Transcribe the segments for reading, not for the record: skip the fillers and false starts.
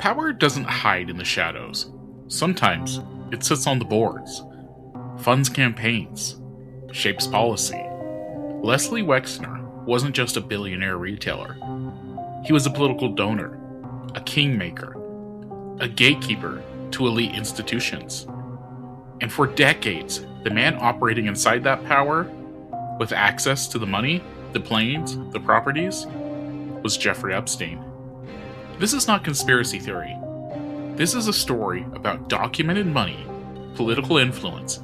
Power doesn't hide in the shadows. Sometimes it sits on the boards, funds campaigns, shapes policy. Leslie Wexner wasn't just a billionaire retailer. He was a political donor, a kingmaker, a gatekeeper to elite institutions. And for decades, the man operating inside that power, with access to the money, the planes, the properties, was Jeffrey Epstein. This is not conspiracy theory. This is a story about documented money, political influence,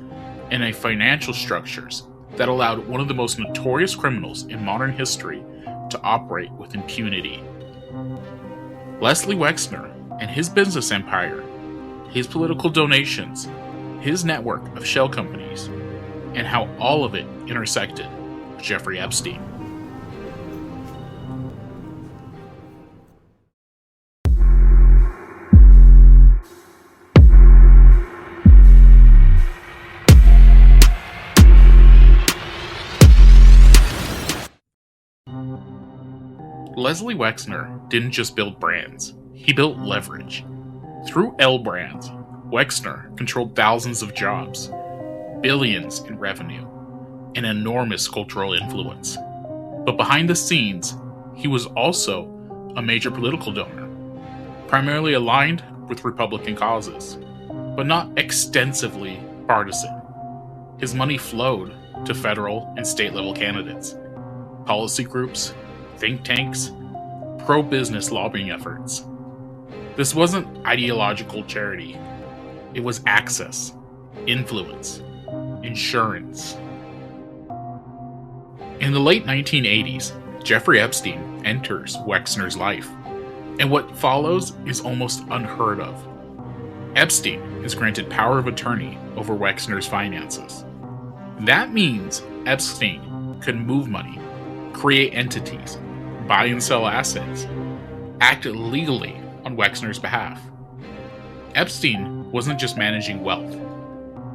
and a financial structures that allowed one of the most notorious criminals in modern history to operate with impunity. Leslie Wexner and his business empire, his political donations, his network of shell companies, and how all of it intersected with Jeffrey Epstein. Leslie Wexner didn't just build brands, he built leverage. Through L Brands, Wexner controlled thousands of jobs, billions in revenue, and enormous cultural influence. But behind the scenes, he was also a major political donor, primarily aligned with Republican causes, but not extensively partisan. His money flowed to federal and state-level candidates, policy groups, think tanks, pro-business lobbying efforts. This wasn't ideological charity. It was access, influence, insurance. In the late 1980s, Jeffrey Epstein enters Wexner's life, and what follows is almost unheard of. Epstein is granted power of attorney over Wexner's finances. That means Epstein could move money, create entities, buy and sell assets, act legally on Wexner's behalf. Epstein wasn't just managing wealth.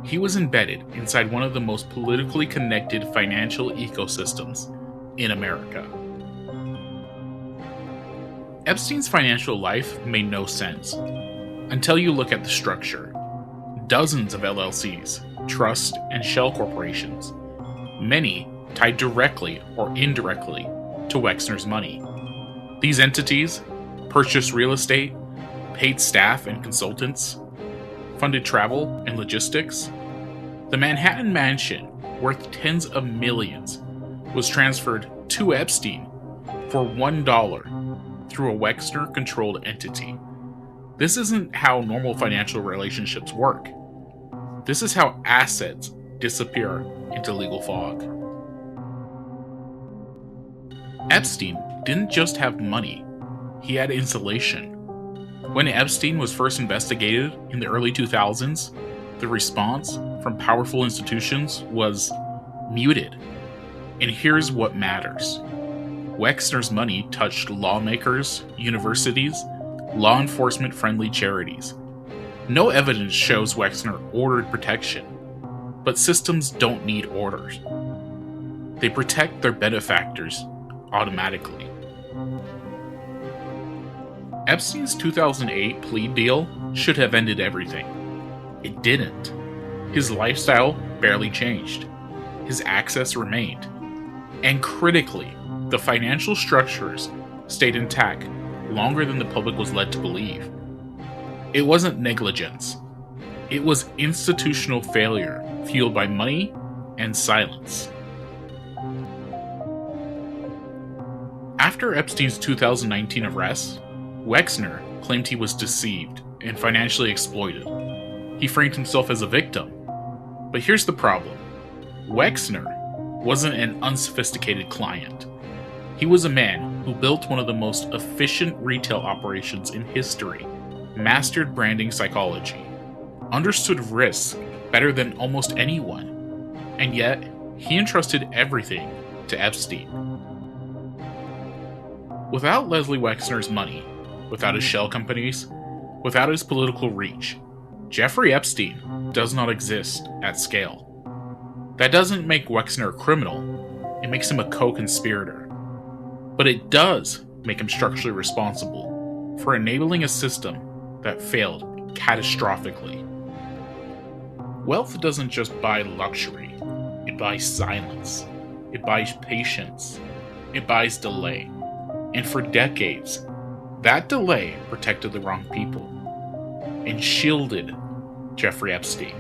He was embedded inside one of the most politically connected financial ecosystems in America. Epstein's financial life made no sense until you look at the structure. Dozens of LLCs, trusts, and shell corporations, many tied directly or indirectly to Wexner's money. These entities purchased real estate, paid staff and consultants, funded travel and logistics. The Manhattan mansion, worth tens of millions, was transferred to Epstein for $1 through a Wexner-controlled entity. This isn't how normal financial relationships work. This is how assets disappear into legal fog. Epstein didn't just have money, he had insulation. When Epstein was first investigated in the early 2000s, the response from powerful institutions was muted. And here's what matters. Wexner's money touched lawmakers, universities, law enforcement-friendly charities. No evidence shows Wexner ordered protection, but systems don't need orders. They protect their benefactors automatically. Epstein's 2008 plea deal should have ended everything. It didn't. His lifestyle barely changed. His access remained. And critically, the financial structures stayed intact longer than the public was led to believe. It wasn't negligence. It was institutional failure fueled by money and silence. After Epstein's 2019 arrest, Wexner claimed he was deceived and financially exploited. He framed himself as a victim. But here's the problem. Wexner wasn't an unsophisticated client. He was a man who built one of the most efficient retail operations in history, mastered branding psychology, understood risk better than almost anyone, and yet he entrusted everything to Epstein. Without Leslie Wexner's money, without his shell companies, without his political reach, Jeffrey Epstein does not exist at scale. That doesn't make Wexner a criminal, it makes him a co-conspirator. But it does make him structurally responsible for enabling a system that failed catastrophically. Wealth doesn't just buy luxury, it buys silence, it buys patience, it buys delay. And for decades, that delay protected the wrong people and shielded Jeffrey Epstein.